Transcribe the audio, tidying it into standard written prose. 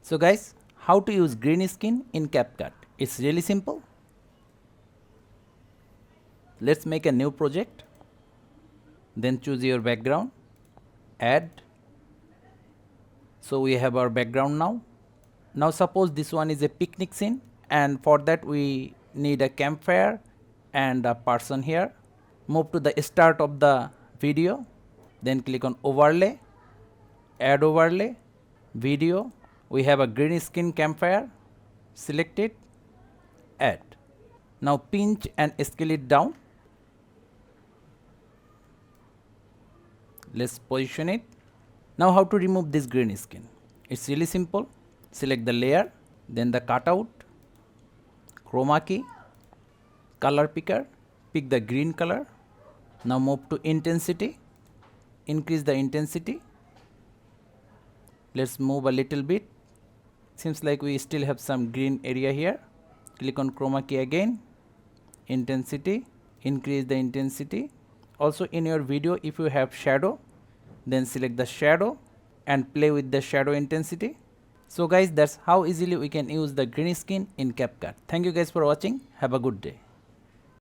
So guys, how to use green screen in CapCut? It's really simple. Let's make a new project. Then choose your background, add. So we have our background now. Now suppose this one is a picnic scene, and for that we need a campfire and a person here. Move to the start of the video, then click on overlay, add overlay, video. We have a green screen campfire, select it, add. Now pinch and scale it down. Let's position it. Now how to remove this green screen? It's really simple. Select the layer, then the cutout, chroma key, color picker, pick the green color. Now move to intensity, increase the intensity. Let's move a little bit. Seems like we still have some green area here. Click on chroma key again, intensity, increase the intensity. Also in your video, if you have shadow, then select the shadow and play with the shadow intensity. So guys, that's how easily we can use the green screen in CapCut. Thank you guys for watching. Have a good day.